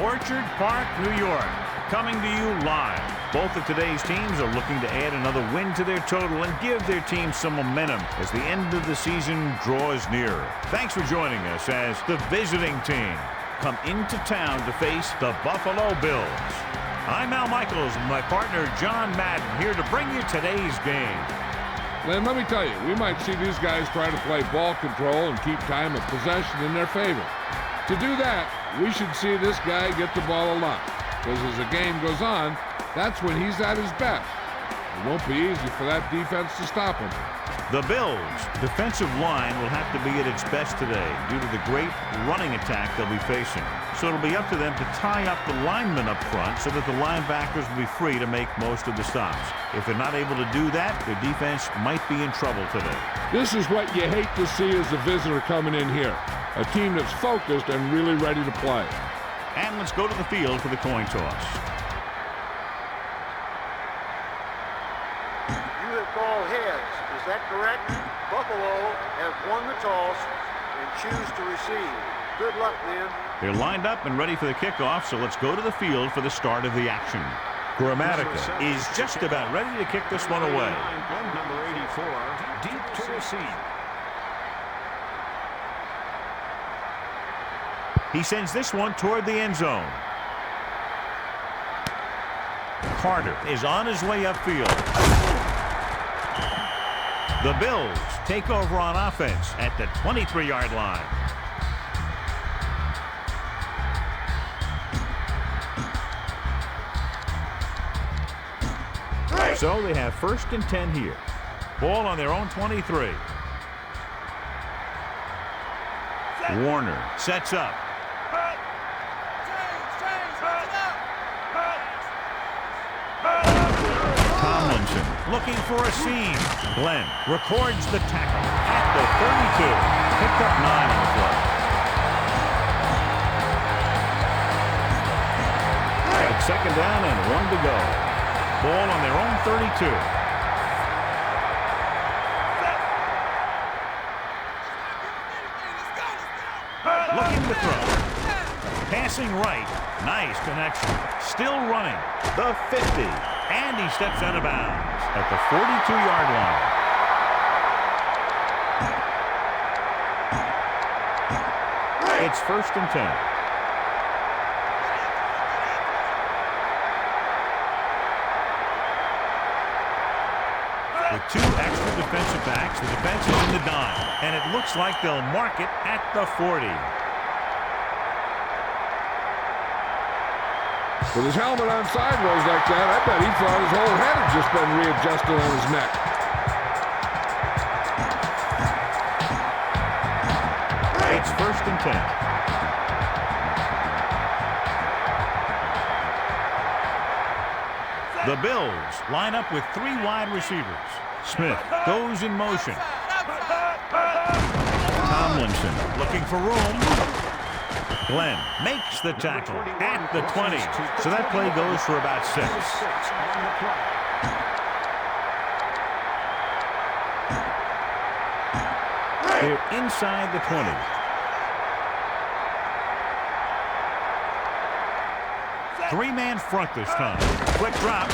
Orchard Park, New York. Coming to you live. Both of today's teams are looking to add another win to their total and give their team some momentum as the end of the season draws nearer. Thanks for joining us as the visiting team come into town to face the Buffalo Bills. I'm Al Michaels and my partner John Madden here to bring you today's game. Len, let me tell you, we might see these guys try to play ball control and keep time of possession in their favor. To do that, we should see this guy get the ball a lot, because as the game goes on, that's when he's at his best. It won't be easy for that defense to stop him. The Bills' defensive line will have to be at its best today due to the great running attack they'll be facing. So it'll be up to them to tie up the linemen up front so that the linebackers will be free to make most of the stops. If they're not able to do that, their defense might be in trouble today. This is what you hate to see as a visitor coming in here. A team that's focused and really ready to play. And let's go to the field for the coin toss. You have called heads. Is that correct? Buffalo have won the toss and choose to receive. Good luck, men. They're lined up and ready for the kickoff, so let's go to the field for the start of the action. Grammatica is just about ready to kick this one away. Number 84, deep to receive. He sends this one toward the end zone. Carter is on his way upfield. The Bills take over on offense at the 23-yard line. So they have 1st and 10 here. Ball on their own 23. Warner sets up. Tomlinson looking for a seam. Glenn records the tackle at the 32. Picked up 9 on the play. It's 2nd down and 1 to go. Ball on their own 32. Looking to throw. Passing right. Nice connection. Still running. The 50. And he steps out of bounds at the 42-yard line. It's 1st and 10. With 2 extra defensive backs, the defense is in the dime. And it looks like they'll mark it at the 40. With his helmet on sideways like that, I bet he thought his whole head had just been readjusted on his neck. It's 1st and 10. The Bills line up with 3 wide receivers. Smith goes in motion. Tomlinson looking for room. Glenn makes the tackle at the 20. So that play goes for about 6. They're inside the 20. Three-man front this time. Quick drop.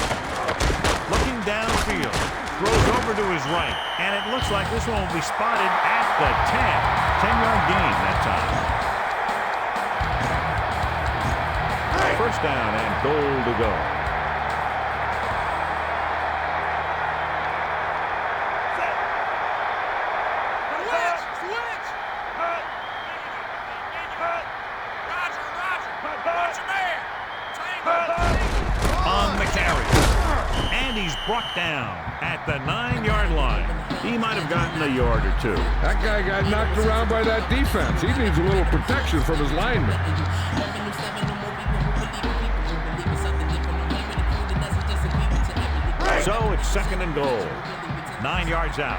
Looking downfield. Throws over to his right. And it looks like this one will be spotted at the 10. 10-yard gain that time. 1st down and goal to go. On the carry. And he's brought down at the 9-yard line. He might have gotten a yard or 2. That guy got knocked around by that defense. He needs a little protection from his linemen. So it's 2nd and goal. 9 yards out.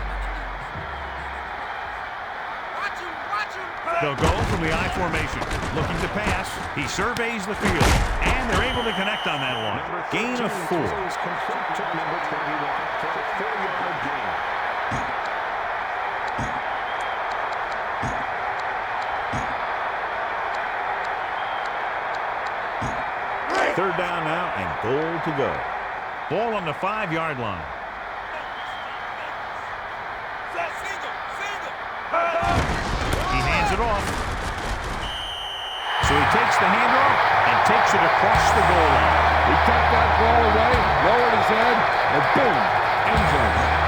They'll go from the I formation. Looking to pass. He surveys the field. And they're able to connect on that one. Gain of 4. third down now and goal to go. Ball on the 5-yard line. He hands it off. So he takes the handoff and takes it across the goal line. He tucked that ball away, lowered his head, and boom, end zone.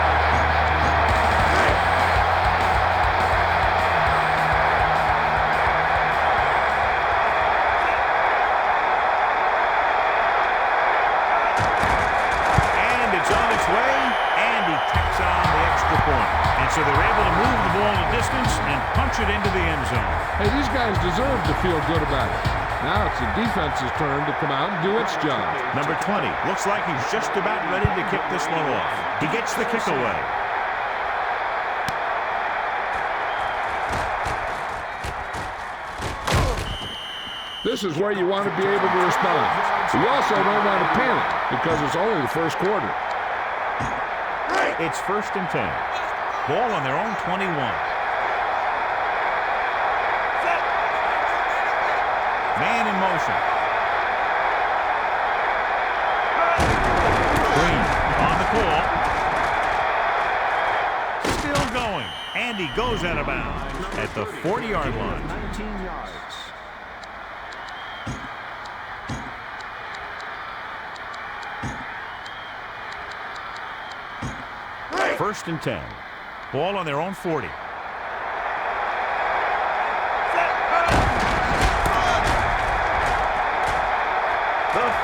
So they're able to move the ball the distance and punch it into the end zone. Hey, these guys deserve to feel good about it. Now it's the defense's turn to come out and do its job. Number 20 looks like he's just about ready to kick this one off. He gets the kick away. This is where you want to be able to respond. You also don't want to panic because it's only the first quarter. It's 1st and 10. Ball on their own 21. Man in motion. Green on the call. Still going. And he goes out of bounds at the 40-yard line. 19 yards. 1st and 10. Ball on their own 40. The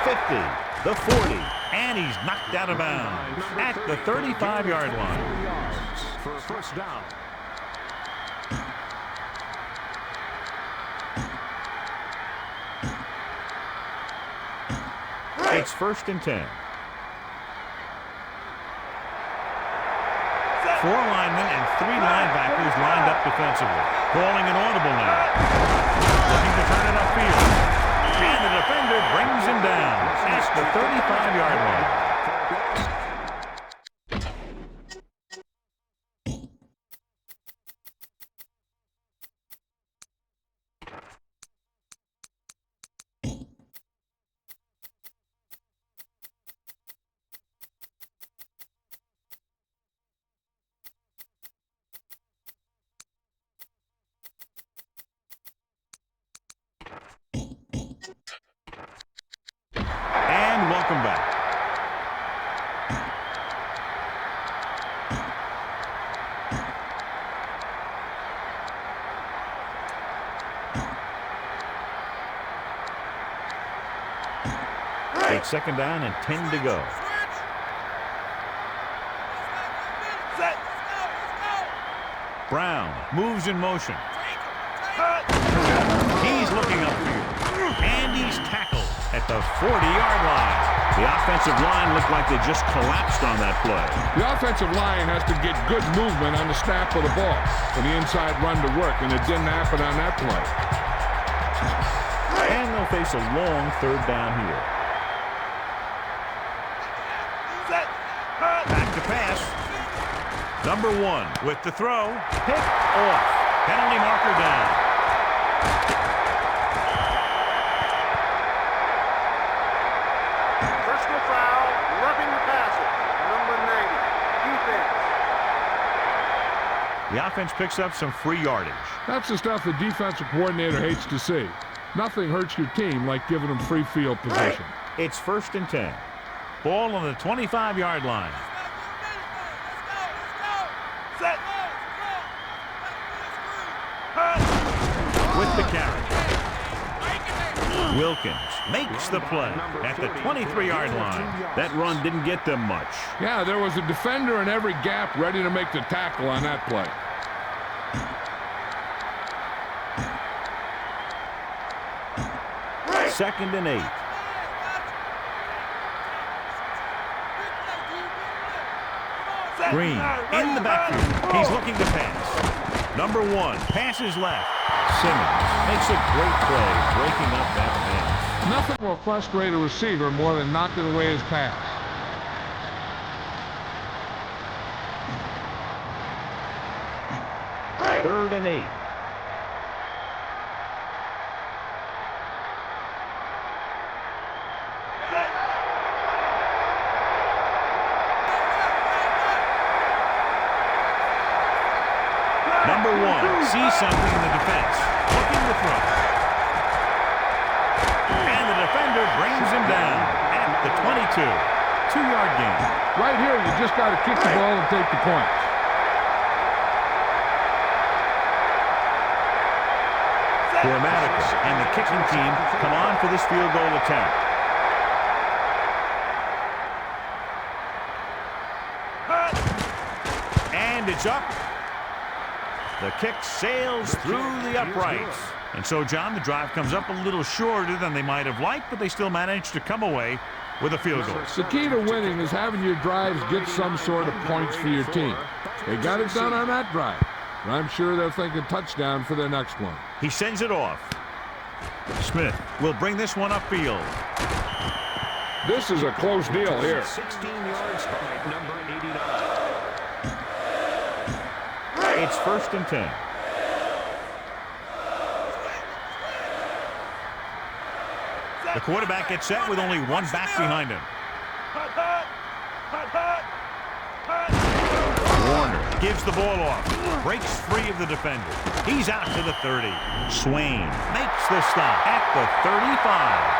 50, the 40, and he's knocked out of bounds at the 35-yard line. Yards for a first down. It's 1st and 10. 4 linemen and 3 linebackers lined up defensively. Calling an audible now. Looking to turn it upfield. And the defender brings him down at the 35-yard line. Welcome back. It's 2nd down and 10 to go. Brown moves in motion. He's looking upfield. And he's tackled at the 40-yard line. The offensive line looked like they just collapsed on that play. The offensive line has to get good movement on the snap of the ball for the inside run to work, and it didn't happen on that play. And they'll face a long 3rd down here. Back to pass. Number 1 with the throw. Pick off. Penalty marker down. Personal foul, roughing the passer. Number 90, defense. The offense picks up some free yardage. That's the stuff the defensive coordinator hates to see. Nothing hurts your team like giving them free field position. It's 1st and 10. Ball on the 25-yard line. With the carry. Wilkins makes the play at the 23-yard line. That run didn't get them much. Yeah, there was a defender in every gap ready to make the tackle on that play. Second and 8. Green in the backfield. He's looking to pass. Number 1 passes left. Simmons makes a great play breaking up that pass. Nothing will frustrate a receiver more than knocking away his pass. Third and 8. Number 1 sees something in the defense, looking to throw. And the defender brings him down at the 22. 2-yard gain. Right here, you just got to kick the ball and take the points. Grammatical and the kicking team come on for this field goal attempt. And it's up. The kick sails through the uprights. And so, John, the drive comes up a little shorter than they might have liked, but they still managed to come away with a field goal. The key to winning is having your drives get some sort of points for your team. They got it done on that drive. And I'm sure they're thinking touchdown for their next one. He sends it off. Smith will bring this one upfield. This is a close deal here. 16 yards by number 89. It's 1st and 10. The quarterback gets set with only one back behind him. Warner gives the ball off, breaks free of the defender. He's out to the 30. Swain makes the stop at the 35.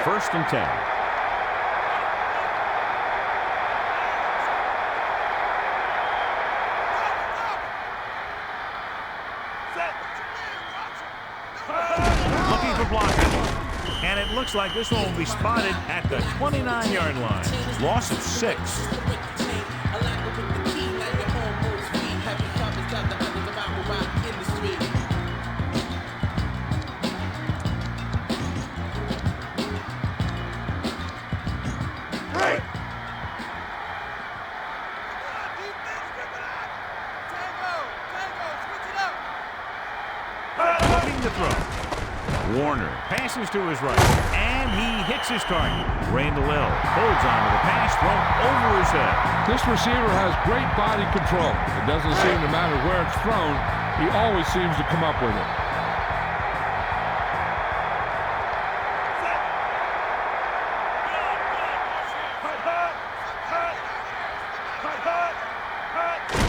1st and 10. Looking for blocking. And it looks like this one will be spotted at the 29-yard line. Loss of 6. Looking to throw. Warner passes to his right, and he hits his target. Randall L. holds on to the pass thrown over his head. This receiver has great body control. It doesn't seem to matter where it's thrown. He always seems to come up with it.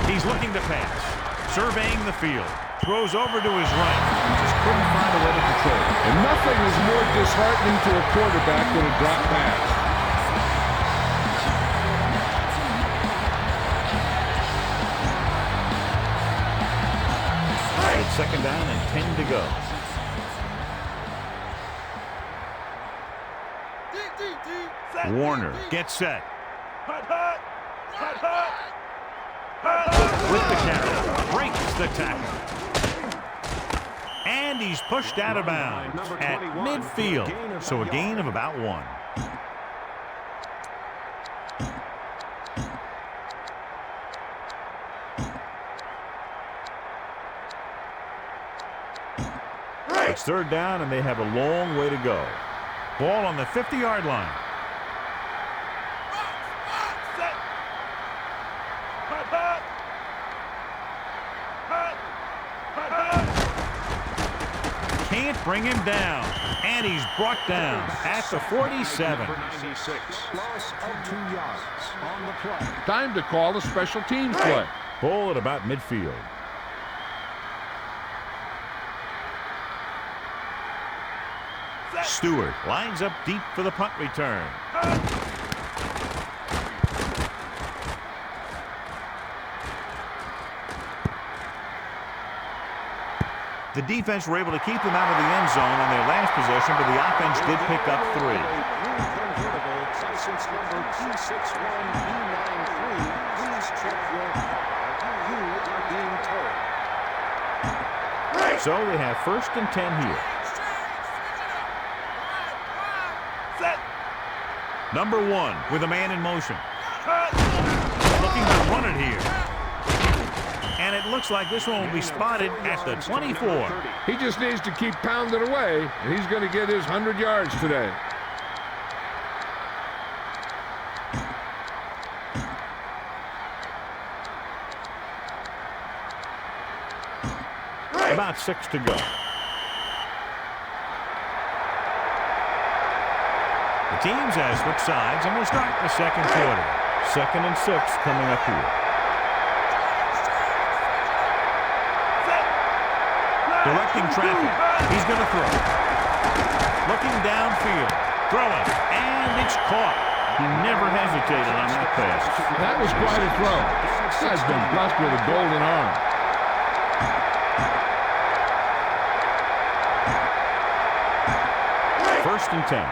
He's looking to pass, surveying the field. Throws over to his right. Just couldn't find a way to control it. And nothing is more disheartening to a quarterback than a drop pass. It's 2nd down and 10 to go. Warner gets set. With the carry, breaks the tackle. And he's pushed out of bounds at midfield. So a gain of about 1. It's 3rd down, and they have a long way to go. Ball on the 50-yard line. Can't bring him down, and he's brought down at the 47. Loss of 2 yards on the play. Time to call a special teams play. Ball at about midfield. Stewart lines up deep for the punt return. The defense were able to keep them out of the end zone on their last possession, but the offense did pick up 3. License number 261B93. Please check your card. You are being told. So they have 1st and 10 here. Number 1 with a man in motion. Looking to run it here. And it looks like this one will be spotted at the 24. He just needs to keep pounding away, and he's going to get his 100 yards today. About 6 to go. The teams have switched sides, and we'll start the 2nd quarter. 2nd and 6 coming up here. Directing traffic. He's going to throw. Looking downfield. Throwing. And it's caught. He never hesitated on that pass. That was quite a throw. This guy's been blessed with a golden arm. First and 10.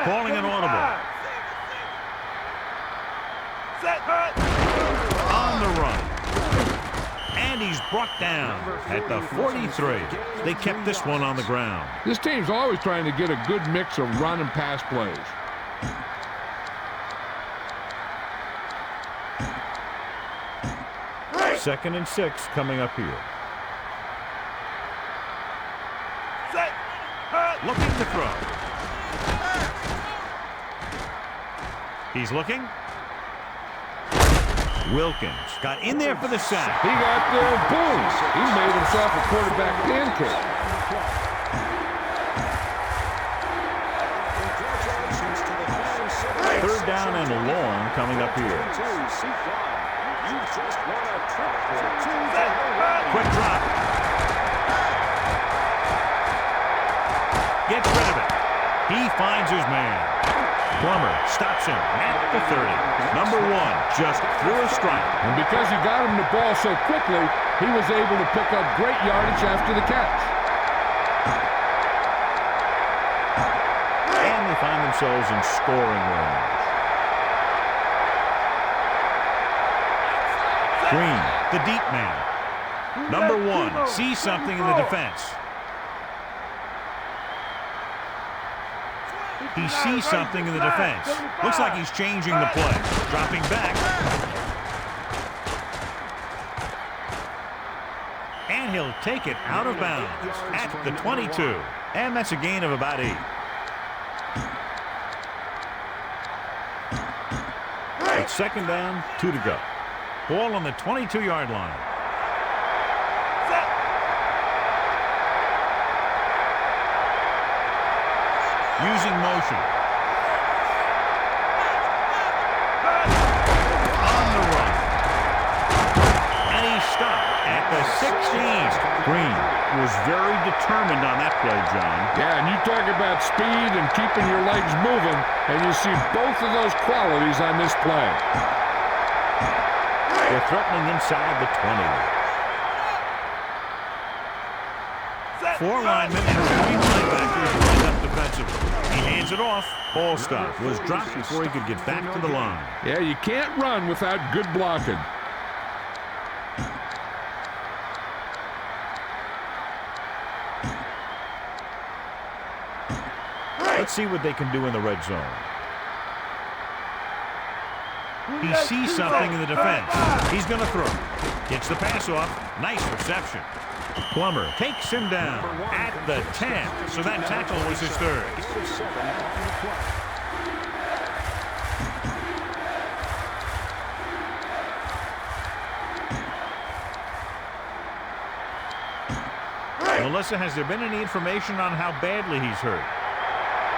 Calling an audible. On the run. And he's brought down at the 43. They kept this one on the ground. This team's always trying to get a good mix of run and pass plays. Second and 6 coming up here. Looking to throw. He's looking. Wilkins got in there for the sack. He got there, boom. He made himself a quarterback pancake. Third down and long coming up here. Quick drop. Gets rid of it. He finds his man. Plummer stops him at the 30. Number 1 just threw a strike. And because he got him the ball so quickly, he was able to pick up great yardage after the catch. And they find themselves in scoring range. Green, the deep man. Number 1 sees something in the defense. He sees something in the defense. Looks like he's changing the play. Dropping back. And he'll take it out of bounds at the 22. And that's a gain of about 8. It's second down, 2 to go. Ball on the 22-yard line. Using motion. On the run. And he stopped at the 16. Green was very determined on that play, John. Yeah, and you talk about speed and keeping your legs moving, and you see both of those qualities on this play. They're threatening inside the 20. 4 linemen and 3 linebackers lined up defensively. He hands it off. Ball stop was dropped before he could get back to the line. Yeah, you can't run without good blocking. Let's see what they can do in the red zone. He sees something in the defense. He's going to throw. Gets the pass off. Nice reception. Plummer takes him down at the 10. So that tackle was his third. Melissa, has there been any information on how badly he's hurt?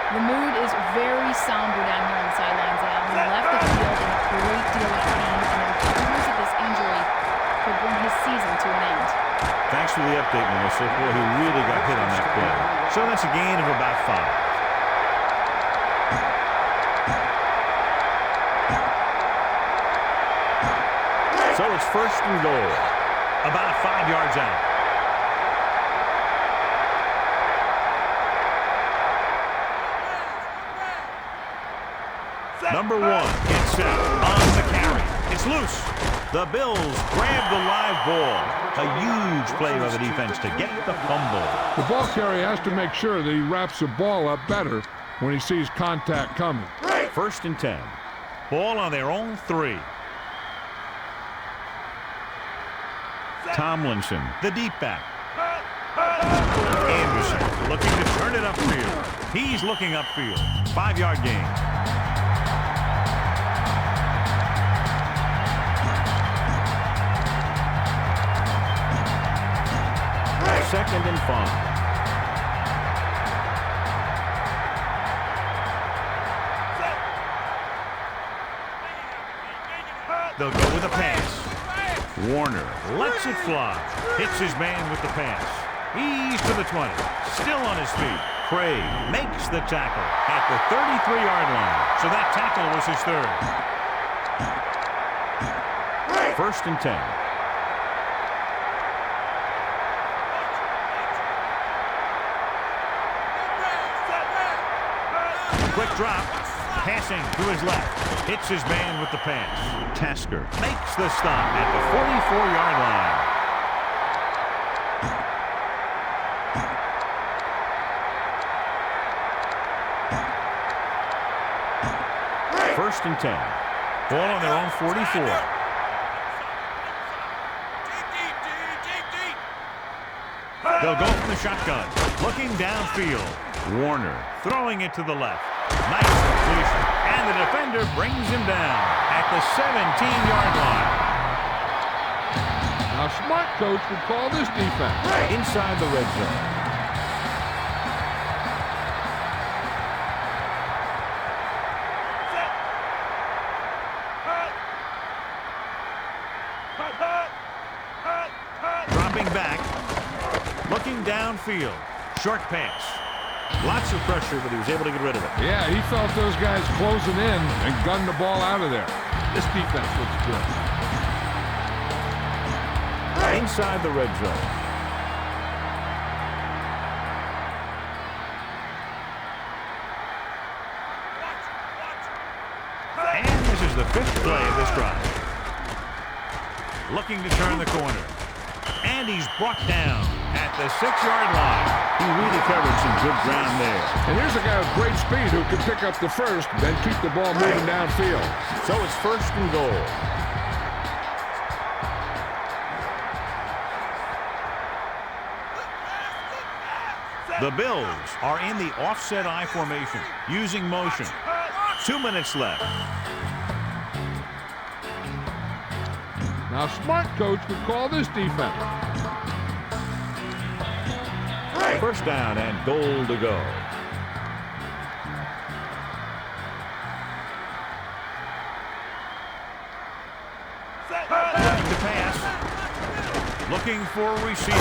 The mood is very somber down here on the sidelines, Al. He left the field in a great deal of pain, and the rumors of this injury could bring his season to an end. Thanks for the update, Melissa. Boy, he really got hit on that play. So that's a gain of about 5. So it's first and goal. About 5 yards out. Number 1 gets set on the carry. It's loose. The Bills grab the live ball. A huge play by the defense to get the fumble. The ball carrier has to make sure that he wraps the ball up better when he sees contact coming. First and 10. Ball on their own 3. Tomlinson, the deep back. Anderson looking to turn it upfield. He's looking upfield. 5-yard gain. Second and 5. They'll go with a pass. Warner lets it fly. Hits his man with the pass. He's to the 20. Still on his feet. Craig makes the tackle at the 33-yard line. So that tackle was his third. 1st and 10. Quick drop. Passing to his left. Hits his man with the pass. Tasker makes the stop at the 44-yard line. 1st and 10. Ball on their own 44. They'll go from the shotgun. Looking downfield. Warner throwing it to the left. Nice completion. And the defender brings him down at the 17-yard line. Now, smart coach would call this defense. Inside the red zone. Dropping back. Looking downfield. Short pass. Lots of pressure, but he was able to get rid of it. Yeah, he felt those guys closing in and gunned the ball out of there. This defense looks good. Inside the red zone. And this is the 5th play of this drive. Looking to turn the corner. And he's brought down at the 6-yard line. He really covered some good ground there. And here's a guy with great speed who can pick up the first, then keep the ball moving downfield. So it's 1st and goal. The Bills are in the offset I formation, using motion. 2 minutes left. Now, smart coach would call this defense. 1st down and goal to go. Looking to pass. Looking for a receiver.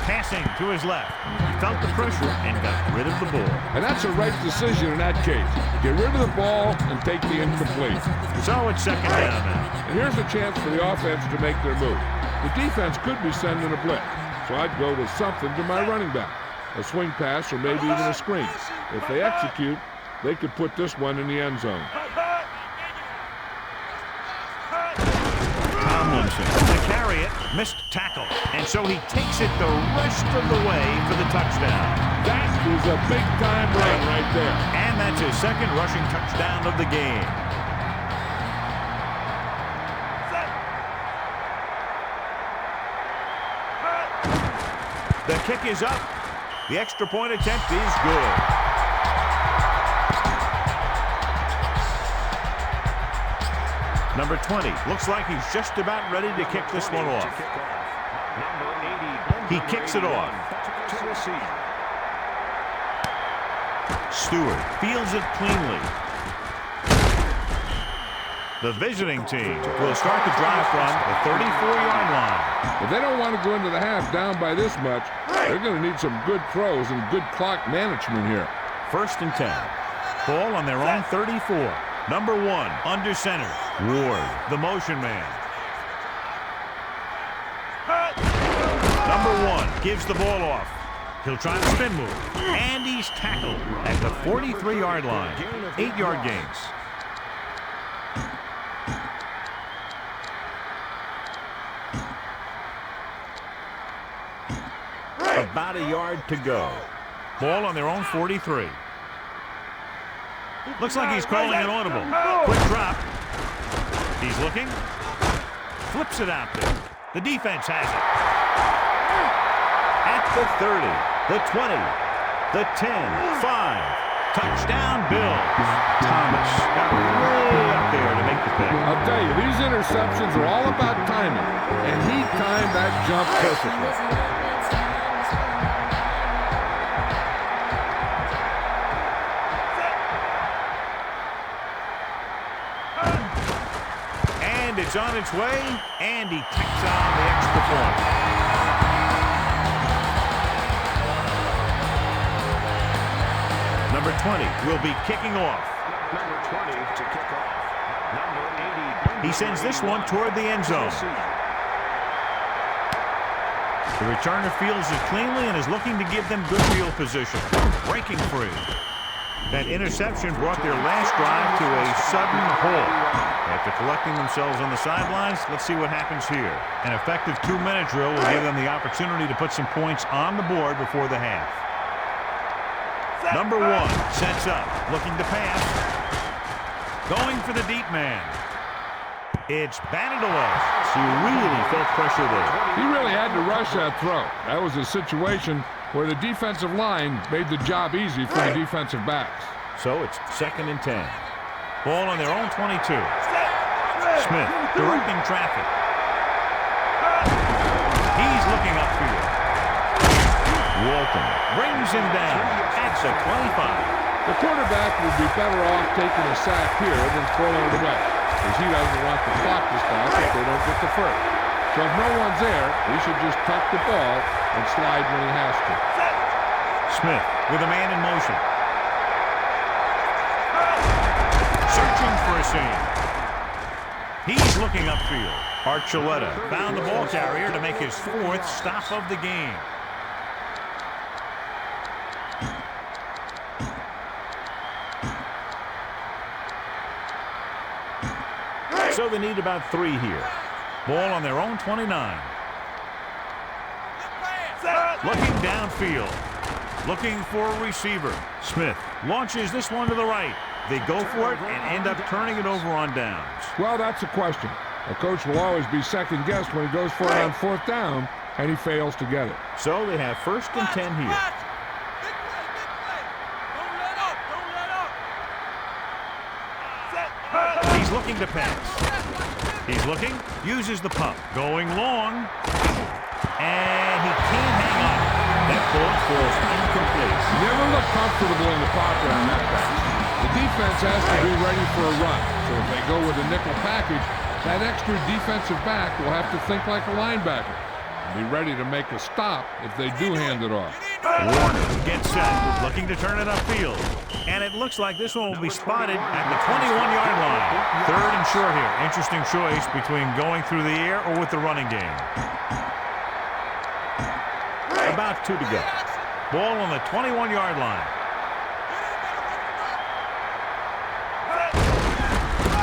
Passing to his left. He felt the pressure and got rid of the ball. And that's a right decision in that case. Get rid of the ball and take the incomplete. So it's 2nd down now. And here's a chance for the offense to make their move. The defense could be sending a blitz, so I'd go with something to my running back. A swing pass or maybe even a screen. If they execute, they could put this one in the end zone. Tomlinson to carry it, missed tackle, and so he takes it the rest of the way for the touchdown. That is a big-time run right there. And that's his 2nd rushing touchdown of the game. The kick is up. The extra point attempt is good. Number 20 looks like he's just about ready to kick this one off. He kicks it off. Stewart fields it cleanly. The visiting team will start the drive from the 34-yard line. If they don't want to go into the half down by this much, they're going to need some good throws and good clock management here. 1st and 10. Ball on their own 34. Number 1 under center. Ward, the motion man. Number 1 gives the ball off. He'll try the spin move. And he's tackled at the 43-yard line. 8-yard gains. About a yard to go. Ball on their own 43. Looks like he's calling an audible. Quick drop. He's looking. Flips it out there. The defense has it. At the 30, the 20, the 10, 5. Touchdown, Bills. Thomas got way up there to make the pick. I'll tell you, these interceptions are all about timing, and he timed that jump perfectly. It's on its way, and he tacks on the extra point. Number 20 will be kicking off. Number 20 to kick off. Number 80. He sends this one toward the end zone. The returner fields it cleanly and is looking to give them good field position. Breaking free. That interception brought their last drive to a sudden halt. After collecting themselves on the sidelines, let's see what happens here. An effective 2-minute drill will give them the opportunity to put some points on the board before the half. Number 1 sets up, looking to pass. Going for the deep man. It's batted away. So he really felt pressure there. He really had to rush that throw. That was a situation where the defensive line made the job easy for the defensive backs. So it's 2nd and 10. Ball on their own 22. Smith directing traffic. He's looking upfield. Walton brings him down at the 25. The quarterback would be better off taking a sack here than throwing it away, because he doesn't want the clock to stop if they don't get the first. So if no one's there, he should just tuck the ball and slide when he has to. Smith with a man in motion. Searching for a seam. He's looking upfield. Archuleta found the ball carrier to make his 4th stop of the game. So they need about 3 here. Ball on their own 29. Looking downfield. Looking for a receiver. Smith launches this one to the right. They go for it and end up turning it over on downs. Well, that's a question. A coach will always be second-guessed when he goes for it on 4th down, and he fails to get it. So they have 1st and 10 here. He's looking to pass. He's looking, uses the pump. Going long. And he can't hang on. That ball falls incomplete. Never look comfortable in the pocket on that pass. The defense has to be ready for a run. So if they go with a nickel package, that extra defensive back will have to think like a linebacker and be ready to make a stop if they do hand it off. Warner gets set, looking to turn it upfield. And it looks like this one will be spotted at the 21-yard line. 3rd and short here. Interesting choice between going through the air or with the running game. About 2 to go. Ball on the 21-yard line.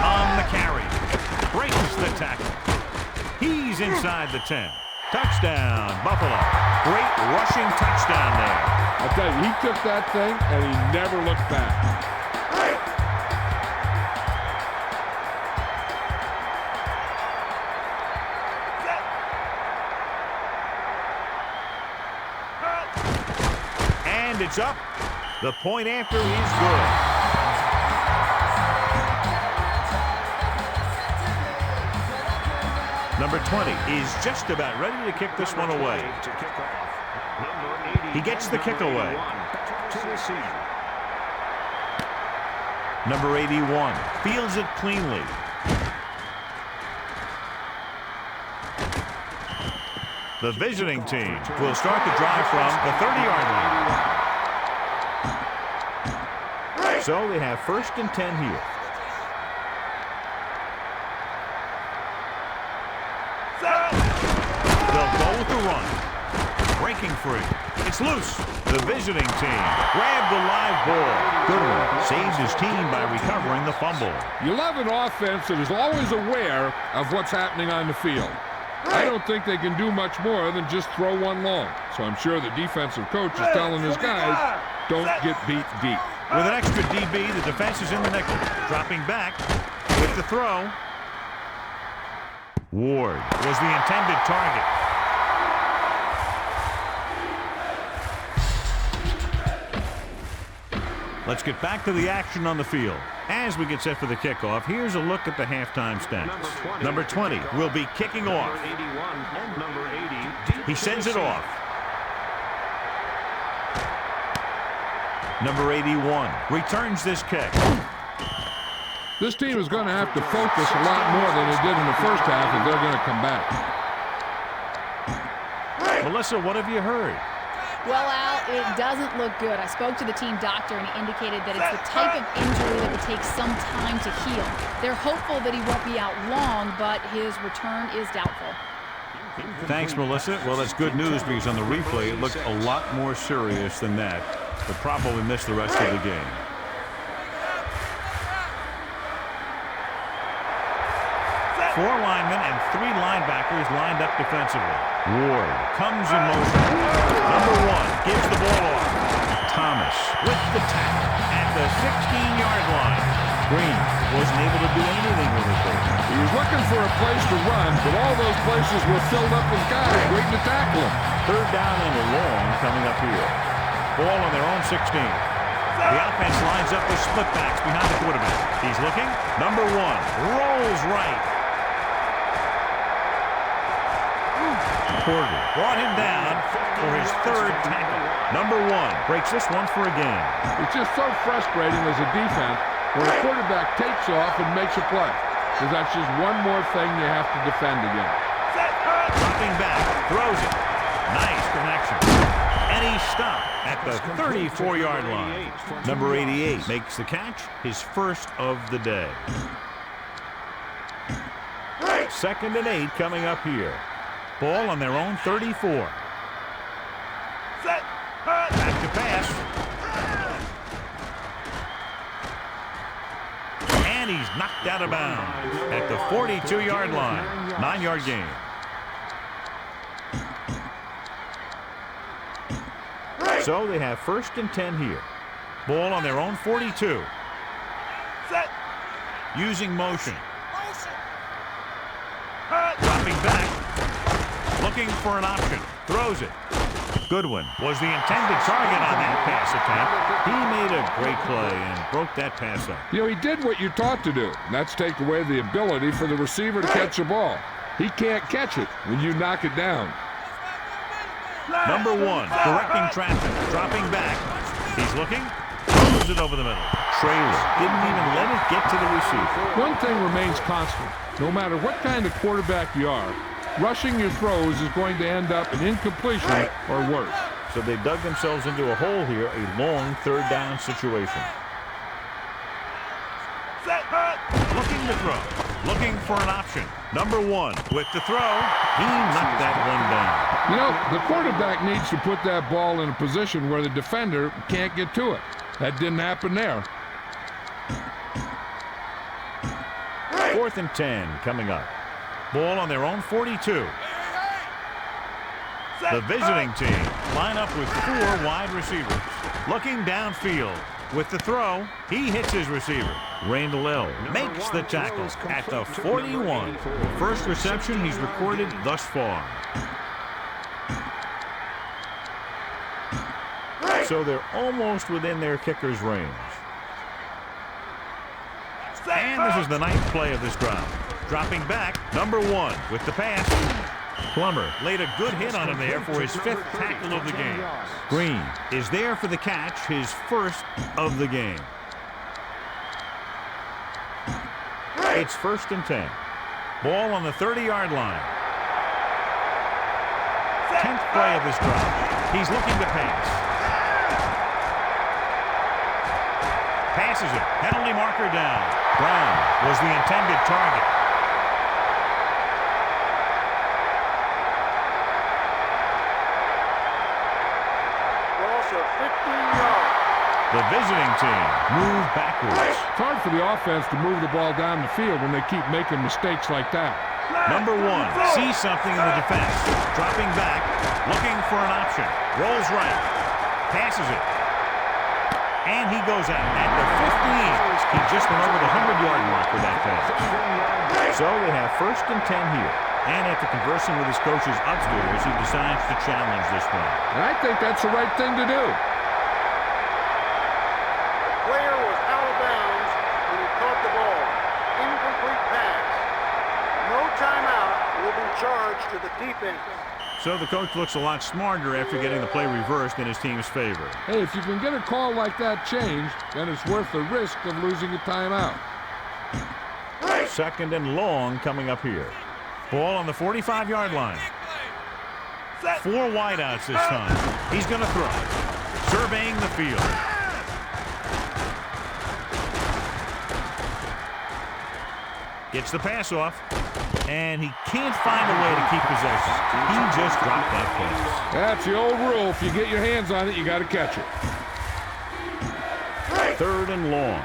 On the carry. Breaks the tackle. He's inside the 10. Touchdown, Buffalo. Great rushing touchdown there. I tell you, he took that thing and he never looked back. And it's up. The point after is good. Number 20 is just about ready to kick this one away. He gets the kick away. Number 81 fields it cleanly. The visiting team will start the drive from the 30-yard line. So they have 1st and 10 here. They'll go with the run. Breaking free. It's loose. The visiting team grabbed the live ball. Goodwin saves his team by recovering the fumble. You love an offense that is always aware of what's happening on the field. I don't think they can do much more than just throw one long. So I'm sure the defensive coach is telling his guys, don't get beat deep. With an extra DB, the defense is in the nickel. Dropping back with the throw. Ward was the intended target. Let's get back to the action on the field. As we get set for the kickoff, here's a look at the halftime stats. Number 20 will be kicking off. He sends it off. Number 81 returns this kick. This team is going to have to focus a lot more than they did in the first half if they're going to come back. Melissa, what have you heard? Well, Al, it doesn't look good. I spoke to the team doctor, and he indicated that it's the type of injury that will take some time to heal. They're hopeful that he won't be out long, but his return is doubtful. Thanks, Melissa. Well, that's good news because on the replay, it looked a lot more serious than that, but probably missed the rest of the game. Four linemen and three linebackers lined up defensively. Ward comes in motion. Number one gives the ball off. Thomas with the tackle at the 16-yard line. Green wasn't able to do anything with it there. He was looking for a place to run, but all those places were filled up with guys waiting to tackle him. Third down and long coming up here. Ball on their own 16. The offense lines up with split backs behind the quarterback. He's looking. Number one rolls right. Porter brought him down for his third tackle. Number one breaks this one for a gain. It's just so frustrating as a defense when a quarterback takes off and makes a play, because that's just one more thing you have to defend against. Dropping back, throws it. Nice connection. And he's stopped at the 34-yard line. Number 88 makes the catch, his first of the day. 2nd and 8 coming up here. Ball on their own 34. Back to pass. And he's knocked out of bounds at the 42-yard line. 9-yard gain. So they have 1st and 10 here. Ball on their own 42. Using motion. Dropping back. Looking for an option. Throws it. Goodwin was the intended target on that pass attempt. He made a great play and broke that pass up. You know, he did what you're taught to do. And that's take away the ability for the receiver to catch the ball. He can't catch it when you knock it down. Number one, correcting traffic. Dropping back. He's looking. Throws it over the middle. Trailer didn't even let it get to the receiver. One thing remains constant. No matter what kind of quarterback you are, rushing your throws is going to end up in incompletion or worse. So they dug themselves into a hole here, a long third down situation. Looking to throw. Looking for an option. Number one with the throw. He knocked that one down. You know, the quarterback needs to put that ball in a position where the defender can't get to it. That didn't happen there. 4th and 10 coming up. Ball on their own 42. The visiting team line up with 4 wide receivers. Looking downfield with the throw. He hits his receiver. Randall L. makes the tackle at the 41. First reception he's recorded thus far. So they're almost within their kicker's range. And this is the 9th play of this drive. Dropping back, number one with the pass. Plummer laid a good hit on him there for his 5th tackle of the game. Green is there for the catch, his first of the game. It's 1st and 10. Ball on the 30-yard line. 10th play of this drive. He's looking to pass. Passes it. Penalty marker down. Brown was the intended target. Loss of 15 yards. The visiting team move backwards. It's hard for the offense to move the ball down the field when they keep making mistakes like that. Number one sees something in the defense. Dropping back. Looking for an option. Rolls right. Passes it. And he goes out at the 15. He just went over the 100-yard mark with that pass. So they have 1st and 10 here. And after conversing with his coaches upstairs, he decides to challenge this one. And I think that's the right thing to do. Player was out of bounds when he caught the ball. Incomplete pass. No timeout will be charged to the defense. So the coach looks a lot smarter after getting the play reversed in his team's favor. Hey, if you can get a call like that changed, then it's worth the risk of losing a timeout. Second and long coming up here. Ball on the 45-yard line. 4 wideouts this time. He's going to throw. Surveying the field. Gets the pass off. And he can't find a way to keep possession. He just dropped that pass. That's the old rule. If you get your hands on it, you got to catch it. Third and long.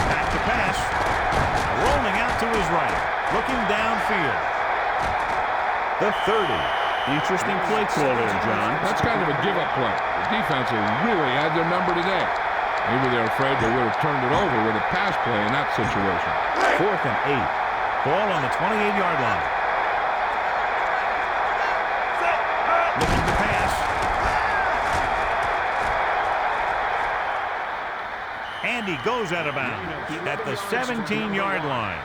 Back to pass. Rolling out to his right. Looking downfield. The 30. Interesting play call there, John. That's kind of a give-up play. The defense has really had their number today. Maybe they're afraid they would have turned it over with a pass play in that situation. 4th and 8. Ball on the 28-yard line. Looking to pass. And he goes out of bounds at the 17-yard line.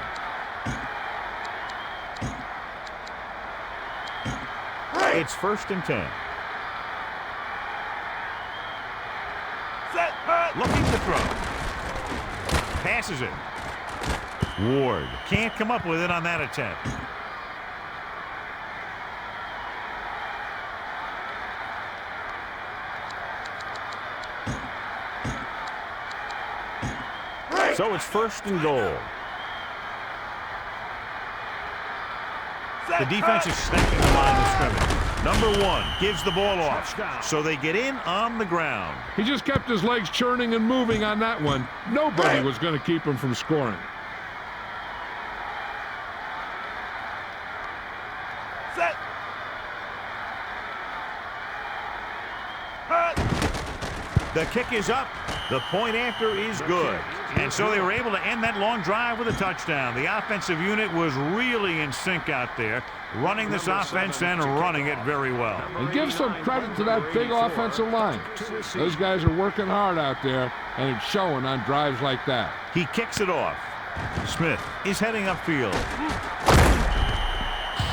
It's 1st and 10. Looking to throw. Passes it. Ward can't come up with it on that attempt. So it's 1st and goal. The defense is stacking the line of scrimmage. Number 1 gives the ball off, so they get in on the ground. He just kept his legs churning and moving on that one. Nobody was going to keep him from scoring. The kick is up. The point after is good. And so they were able to end that long drive with a touchdown. The offensive unit was really in sync out there, running this offense and running it very well. And give some credit to that big offensive line. Those guys are working hard out there, and it's showing on drives like that. He kicks it off. Smith is heading upfield.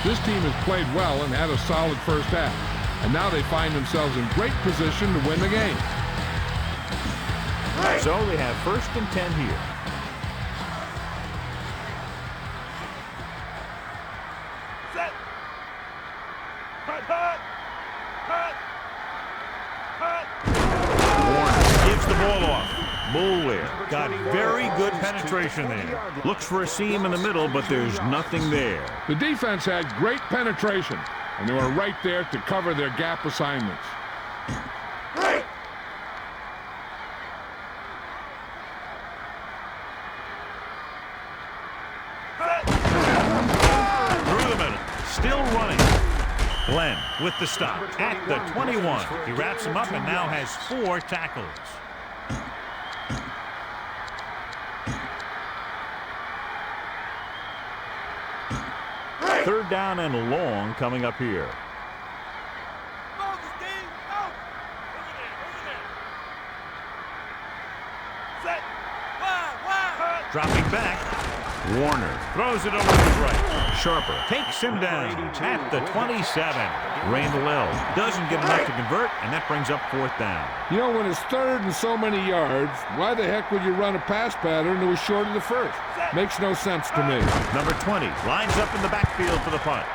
This team has played well and had a solid first half. And now they find themselves in great position to win the game. So they have 1st and 10 here. Set. Cut. Warner gives the ball off. Boulware got very good penetration there. Looks for a seam in the middle, but there's nothing there. The defense had great penetration, and they were right there to cover their gap assignments. Glenn with the stop at the 21. He wraps him up and now has 4 tackles. Third down and long coming up here. Dropping back. Warner throws it over to his right. Sharper takes him down at the 27. Randall L. doesn't get enough to convert, and that brings up 4th down. You know, when it's 3rd and so many yards, why the heck would you run a pass pattern that was short of the first? Makes no sense to me. Number 20 lines up in the backfield for the punt.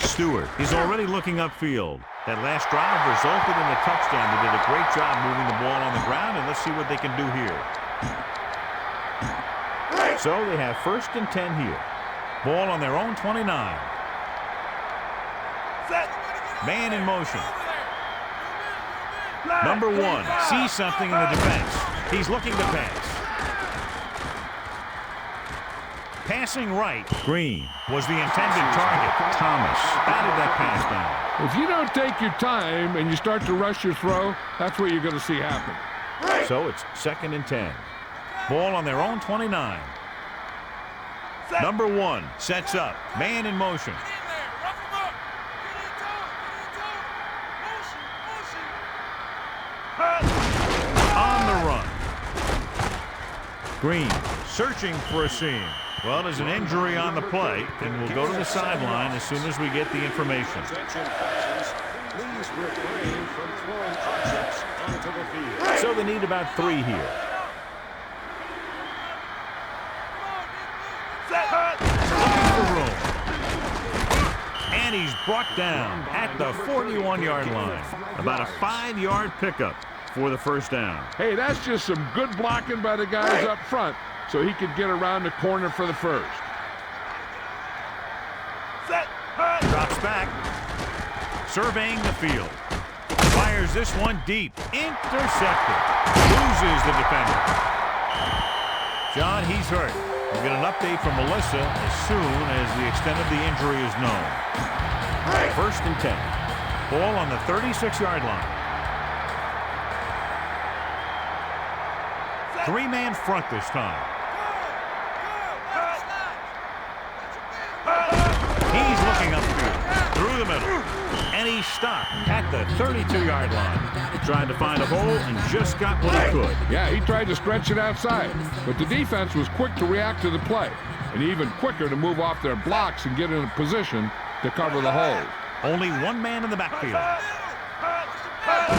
Stewart is already looking upfield. That last drive resulted in a touchdown. They did a great job moving the ball on the ground, and let's see what they can do here. So they have 1st and 10 here. Ball on their own 29. Man in motion. Number 1 sees something in the defense. He's looking to pass. Passing right. Green was the intended target. Thomas batted that pass down. If you don't take your time and you start to rush your throw, that's what you're going to see happen. So it's 2nd and 10. Ball on their own 29. Number 1 sets up. Man in motion. On the run. Green searching for a seam. Well, there's an injury on the play, and we'll go to the sideline as soon as we get the information. Please refrain from throwing objects onto the field. So they need about 3 here. Looking for room. And he's brought down at the 41-yard line. About a 5-yard pickup for the first down. Hey, that's just some good blocking by the guys up front so he could get around the corner for the first. Drops back. Surveying the field. Fires this one deep. Intercepted. Loses the defender. John, he's hurt. We'll get an update from Melissa as soon as the extent of the injury is known. First and 10. Ball on the 36-yard line. 3-man front this time. He's looking upfield, through the middle, and he stopped at the 32-yard line. Trying to find a hole and just got what he could. Yeah, he tried to stretch it outside, but the defense was quick to react to the play, and even quicker to move off their blocks and get in a position to cover the hole. Only one man in the backfield.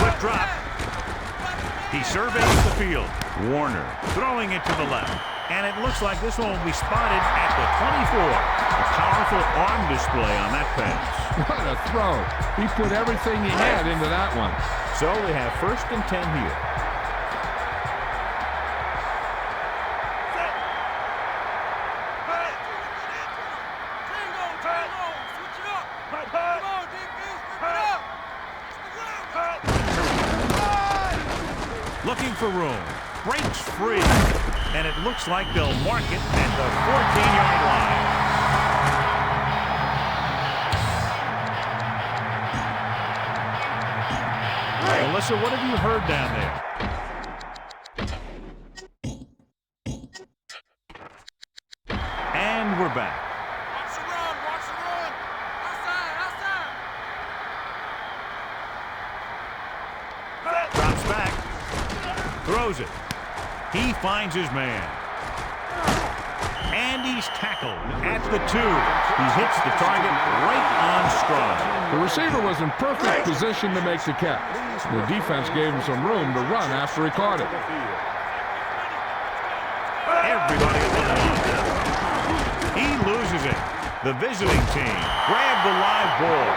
Quick drop. He surveys the field. Warner throwing it to the left. And it looks like this one will be spotted at the 24. A powerful arm display on that pass. What a throw. He put everything he had into that one. So we have first and 10 here. Looking for room. Breaks free. And it looks like they'll mark it at the 14-yard line. Melissa, what have you heard down there? And we're back. Watch the run, watch the run. Outside, outside. Drops back. Throws it. He finds his man. And he's tackled at the 2. He hits the target right on stride. The receiver was in perfect position to make the catch. The defense gave him some room to run after he caught it. Everybody up on the line. He loses it. The visiting team grabbed the live ball.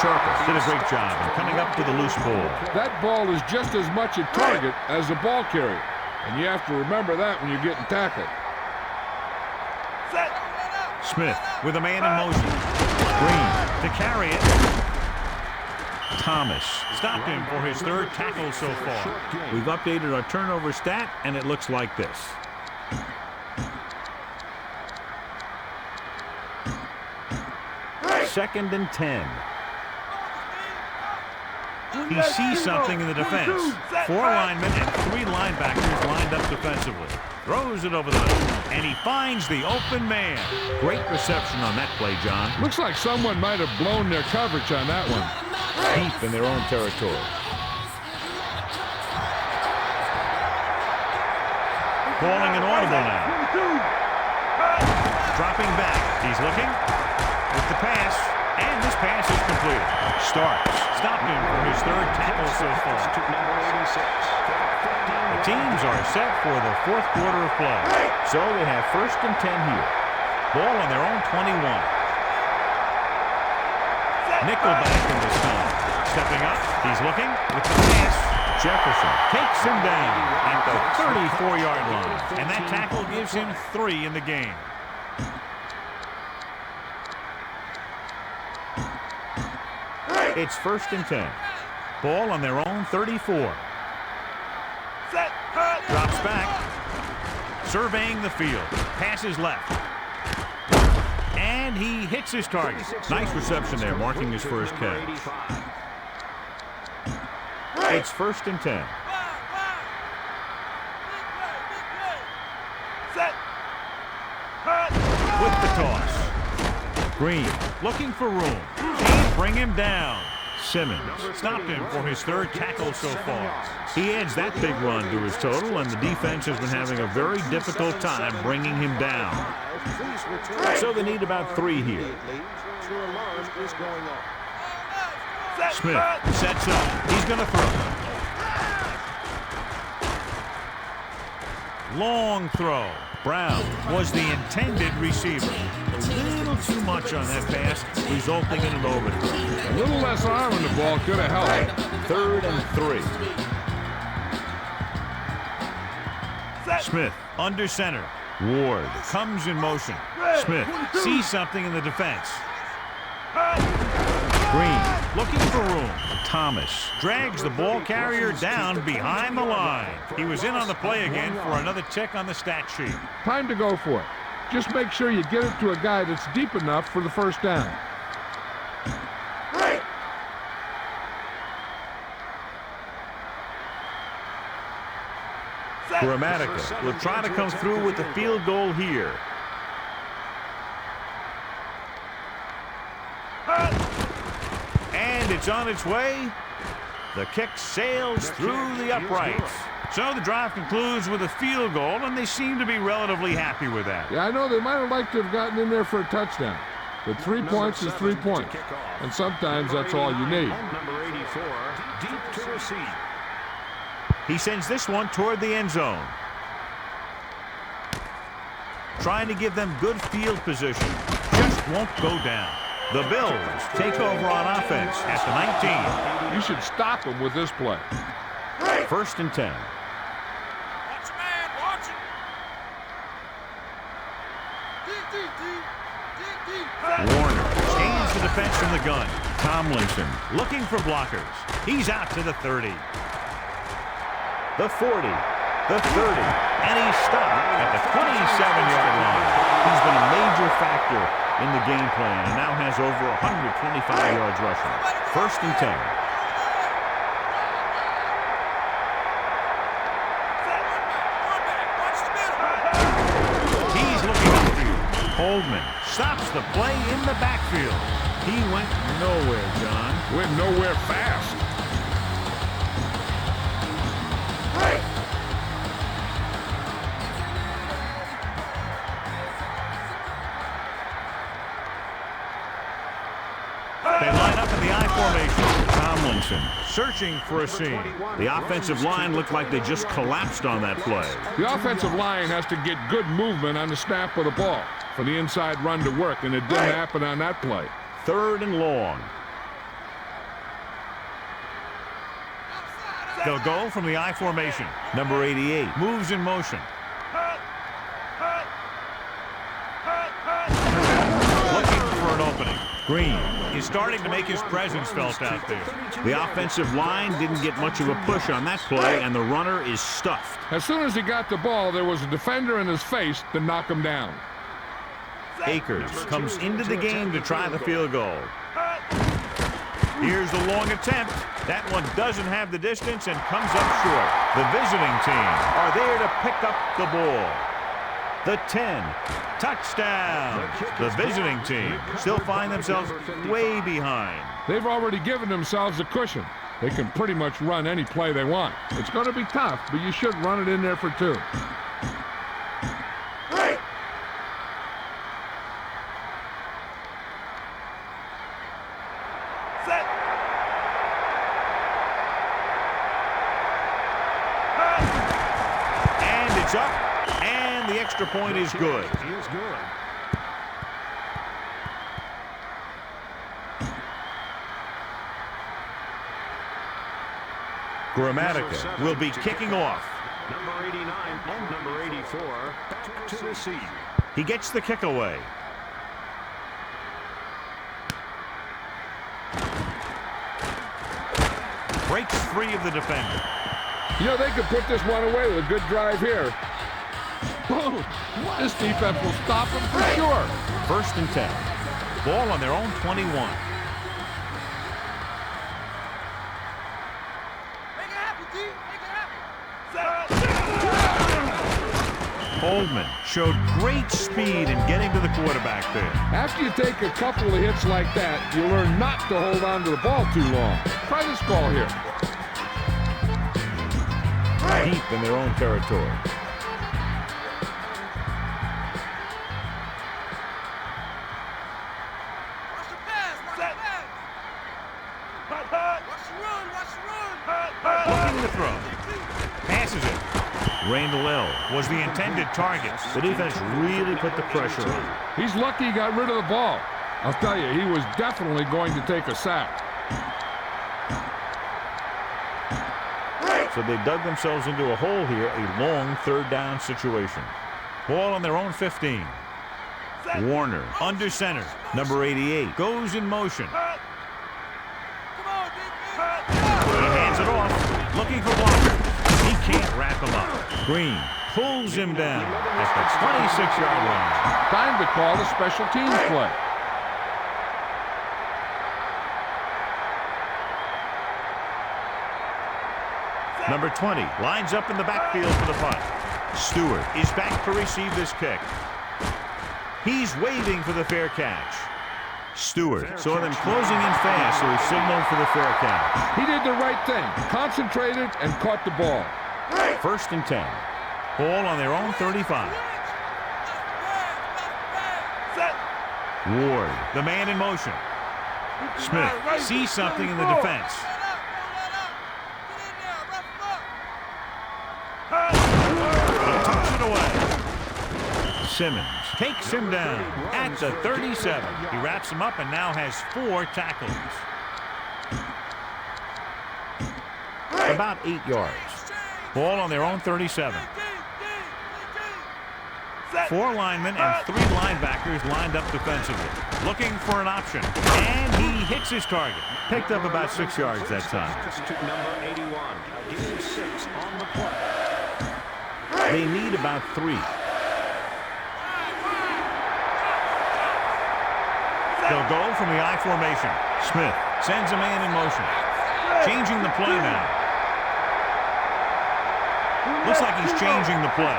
Sharpest did a great job in coming up to the loose ball. That ball is just as much a target as the ball carrier. And you have to remember that when you're getting tackled. Smith with a man in motion. Green to carry it. Thomas stopped him for his 3rd tackle so far. We've updated our turnover stat, and it looks like this. Second and 10. He sees something in the defense. 4 linemen and 3 linebackers lined up defensively. Throws it over the middle, and he finds the open man. Great reception on that play, John. Looks like someone might have blown their coverage on that one. Deep in their own territory. Calling an audible now. Dropping back. He's looking with the pass, and this pass is completed. Starks stopped him for his 3rd tackle so far. The teams are set for the 4th quarter of play. So they have first and 10 here. Ball on their own 21. Nickelback in this time. Stepping up. He's looking with the pass. Jefferson takes him down at the 34-yard line. And that tackle gives him 3 in the game. It's first and 10. Ball on their own 34. Drops back. Surveying the field. Passes left. And he hits his target. Nice reception there, marking his first catch. It's first and 10. With the toss. Green looking for room. Can't bring him down. Simmons stopped him for his 3rd tackle so far. He adds that big run to his total, and the defense has been having a very difficult time bringing him down. So they need about 3 here. Smith sets up. He's going to throw. Long throw. Brown was the intended receiver. A little too much on that pass, resulting in an overthrow. A little less arm on the ball could have helped. 3rd and 3. Smith under center. Ward comes in motion. Smith sees something in the defense. Green looking for room. Thomas drags the ball carrier down behind the line. He was in on the play again for another tick on the stat sheet. Time to go for it. Just make sure you get it to a guy that's deep enough for the first down. Grammatica will try to come through with the field goal here. And it's on its way. The kick sails through the uprights. So the drive concludes with a field goal, and they seem to be relatively happy with that. Yeah, I know they might have liked to have gotten in there for a touchdown. But 3 points is 3 points. And sometimes that's all you need. Number 84, deep to receive. He sends this one toward the end zone. Trying to give them good field position. Just won't go down. The Bills take over on offense at the 19. You should stop them with this play. 1st and 10. Watch him, man. Watch him. Warner changes the defense from the gun. Tomlinson looking for blockers. He's out to the 30. The 40. The 30. And he's stopped at the 27-yard line. He's been a major factor in the game plan and now has over 125 yards rushing. 1st and 10. He's looking upfield. Holdman stops the play in the backfield. He went nowhere, John. Went nowhere fast. They line up in the I formation. Tomlinson searching for a seam. The offensive line looked like they just collapsed on that play. The offensive line has to get good movement on the snap of the ball for the inside run to work, and it didn't happen on that play. 3rd and long. They'll go from the I formation. Number 88 moves in motion. Looking for an opening. Green is starting to make his presence felt out there. The offensive line didn't get much of a push on that play, and the runner is stuffed. As soon as he got the ball, there was a defender in his face to knock him down. Akers comes into the game to try the field goal. Here's the long attempt. That one doesn't have the distance and comes up short. The visiting team are there to pick up the ball. The 10. Touchdown. The visiting team still find themselves way behind. They've already given themselves a cushion. They can pretty much run any play they want. It's going to be tough, but you should run it in there for 2. And it's up. And the extra point is good. He is good. Grammatica will be kicking off. Number 89 and number 84 back to receive. He gets the kick away. Breaks free of the defender. You know, they could put this one away with a good drive here. Boom! This defense will stop them for sure. 1st and 10. Ball on their own 21. Holdman showed great speed in getting to the quarterback there. After you take a couple of hits like that, you learn not to hold on to the ball too long. Try this call here. Deep in their own territory. Looking to throw. Passes it. Randall L. was the intended target. The defense really put the pressure on. He's lucky he got rid of the ball. I'll tell you, he was definitely going to take a sack. So they dug themselves into a hole here, a long third down situation. Ball on their own 15. Warner under center. Number 88 goes in motion. He hands it off, looking for blockers. He can't wrap him up. Green pulls him down at the 26-yard line. Time to call the special teams play. Number 20 lines up in the backfield for the punt. Stewart is back to receive this kick. He's waving for the fair catch. Stewart saw them closing in fast, so he signaled for the fair catch. He did the right thing, concentrated and caught the ball. 1st and 10. Ball on their own 35. Ward, the man in motion. Smith sees something in the defense. Simmons takes him down at the 37. He wraps him up and now has 4 tackles. About 8 yards. Ball on their own 37. 4 linemen and 3 linebackers lined up defensively. Looking for an option. And he hits his target. Picked up about 6 yards that time. Number 81. Gain 6 on the play. They need about 3. They'll go from the I formation. Smith sends a man in motion. Changing the play now. Looks like he's changing the play.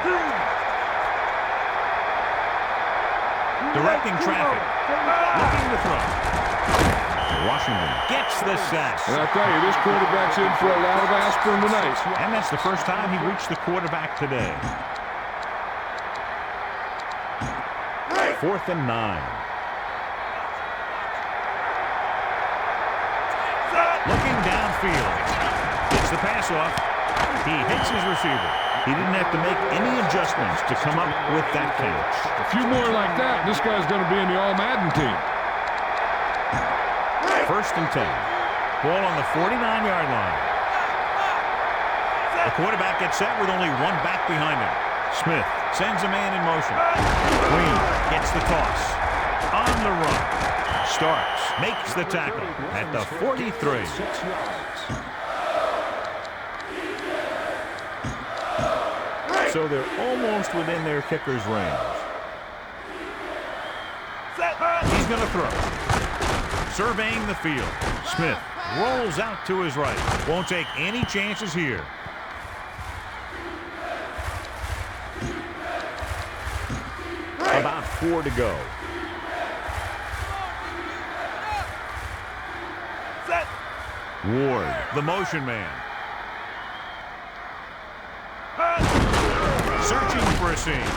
Directing traffic. Looking to throw. Washington gets the sack. And I'll tell you, this quarterback's in for a lot of aspirin tonight. And that's the first time he reached the quarterback today. 4th and 9. Looking downfield. Gets the pass off. He hits his receiver. He didn't have to make any adjustments to come up with that catch. A few more like that, and this guy's going to be in the All-Madden team. 1st and 10. Ball on the 49-yard line. The quarterback gets set with only 1 back behind him. Smith sends a man in motion. Green gets the toss. On the run. Starks makes the tackle at the 43. So they're almost within their kicker's range. He's going to throw. Surveying the field. Smith rolls out to his right. Won't take any chances here. About 4 to go. Ward, the motion man. Searching for a seam.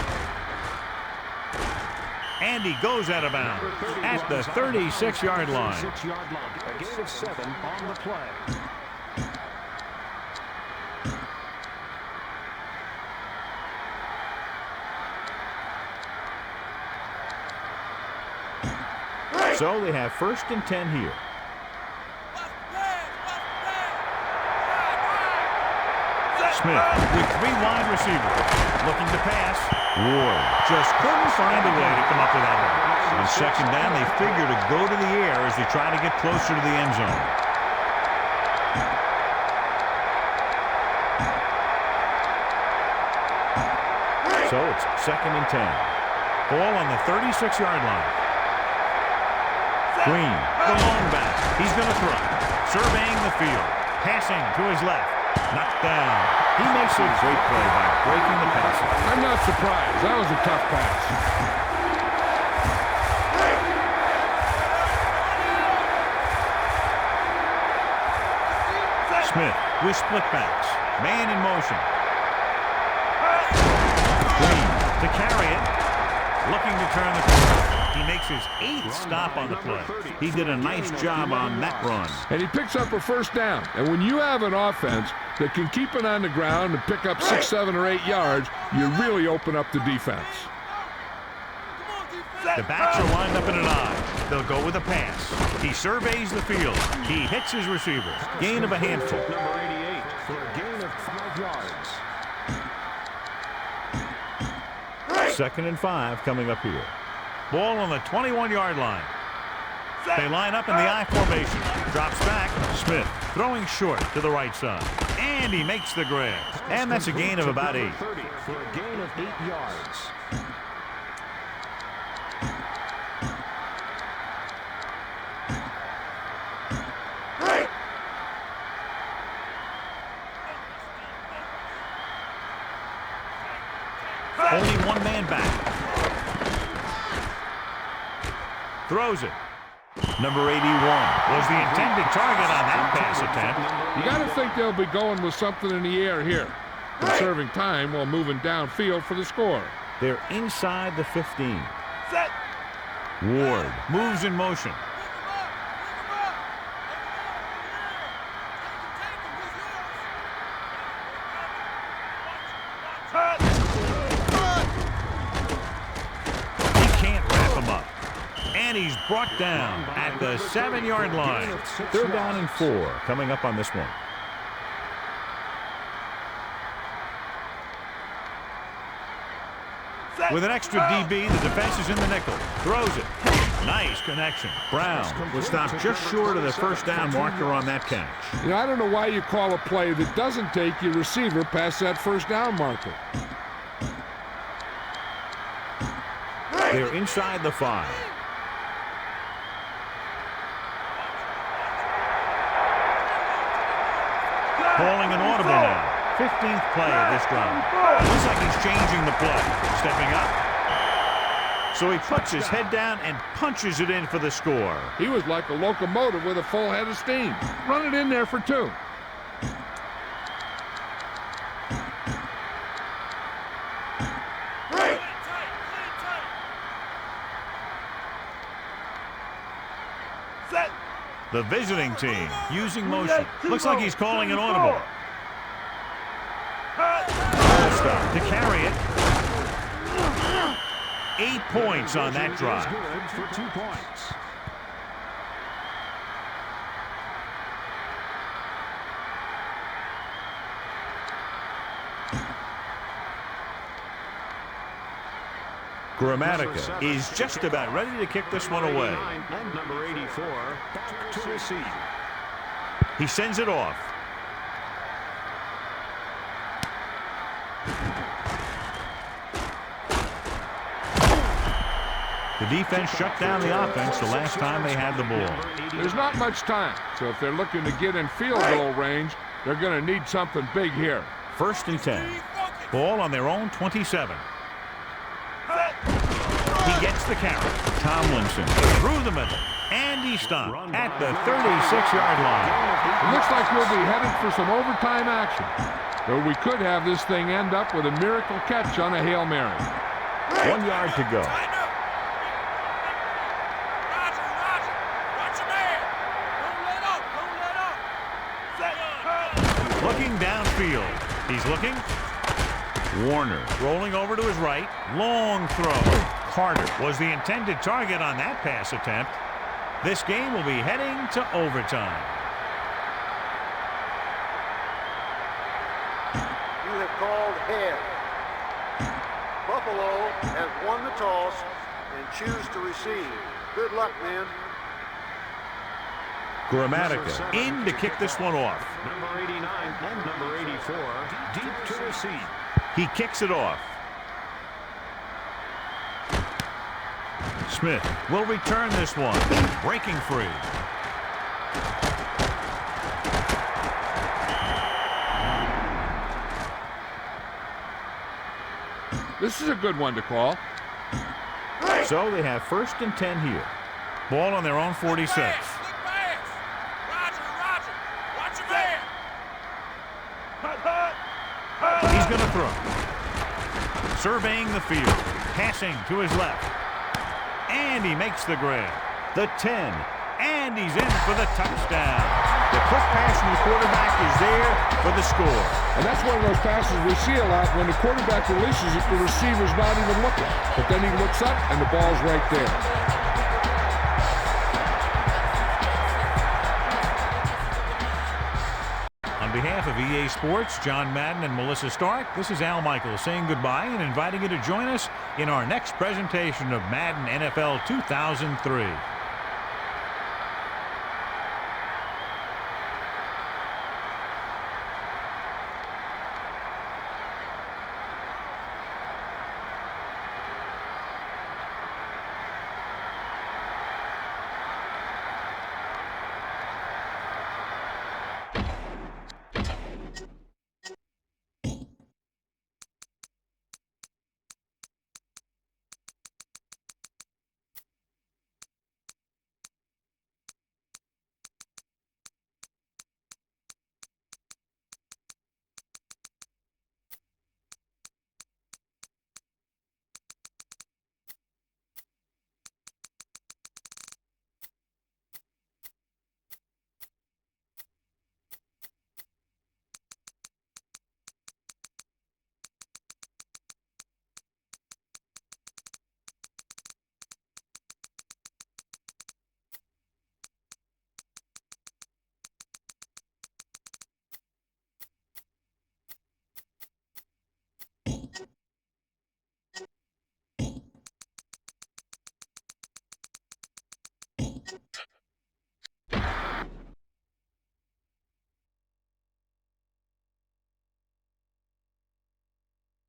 And he goes out of bounds at the 36-yard line. 6-yard line. A gain of 7 on the play. So they have 1st and 10 here. Smith with 3 wide receivers. Looking to pass. Ward just couldn't find a way to come up with that one. On 2nd down, they figure to go to the air as they try to get closer to the end zone. So it's 2nd and 10. Ball on the 36-yard line. Green, the long back. He's going to throw. Surveying the field. Passing to his left. Knocked down. He makes a great play by breaking the passes. I'm not surprised. That was a tough pass. Smith with split backs. Man in motion. Green to carry it. Looking to turn the corner. He makes his 8th stop on the play. He did a nice job on that run. And he picks up a first down. And when you have an offense that can keep it on the ground and pick up 6, 7, or 8 yards, you really open up the defense. The backs are lined up in an I. They'll go with a pass. He surveys the field. He hits his receiver. Gain of a handful. Number 88 for a gain of 5 yards. 2nd and 5 coming up here. Ball on the 21-yard line. They line up in the I formation. Drops back. Smith throwing short to the right side. And he makes the grab. And that's a gain of about 8. 30 for a gain of 8 yards. Only one man back. Throws it. Number 81 was the intended target on that pass attempt. You got to think they'll be going with something in the air here, conserving time while moving downfield for the score. They're inside the 15. Ward moves in motion. And he's brought down at the 7-yard line. 3rd down and 4 coming up on this one. With an extra DB, the defense is in the nickel. Throws it. Nice connection. Brown will stop just short of the 1st down marker on that catch. You know, I don't know why you call a play that doesn't take your receiver past that 1st down marker. They're inside the 5. Calling an audible now. 15th play of this drive. Looks like he's changing the play. Stepping up. So he puts his head down and punches it in for the score. He was like a locomotive with a full head of steam. Run it in there for 2. The visiting team using motion. Looks like he's calling an audible. Stop to carry it. 8 points on that drive. Good for 2 points. Gramatica is just about ready to kick this one away. And number 84 back to receive. He sends it off. The defense shut down the offense the last time they had the ball. There's not much time, so if they're looking to get in field goal range, they're going to need something big here. 1st and 10. Ball on their own 27. He gets the carry. Tomlinson through the middle. And he stopped at the 36-yard line. It looks like we'll be headed for some overtime action. Though we could have this thing end up with a miracle catch on a Hail Mary. 1 yard to go. Looking downfield. He's looking. Warner rolling over to his right. Long throw. Carter was the intended target on that pass attempt. This game will be heading to overtime. You have called head. Buffalo has won the toss and choose to receive. Good luck, men. Gramatica in to kick this one off. Number 89 and number 84 deep to receive. He kicks it off. Smith will return this one. Breaking free. This is a good one to call. So they have 1st and 10 here. Ball on their own 46. He's going to throw. Surveying the field. Passing to his left. and he makes the grab. The 10, and he's in for the touchdown. The quick pass from the quarterback is there for the score. And that's one of those passes we see a lot. When the quarterback releases it, the receiver's not even looking. But then he looks up, and the ball's right there. On behalf of EA Sports, John Madden and Melissa Stark, this is Al Michaels saying goodbye and inviting you to join us in our next presentation of Madden NFL 2003.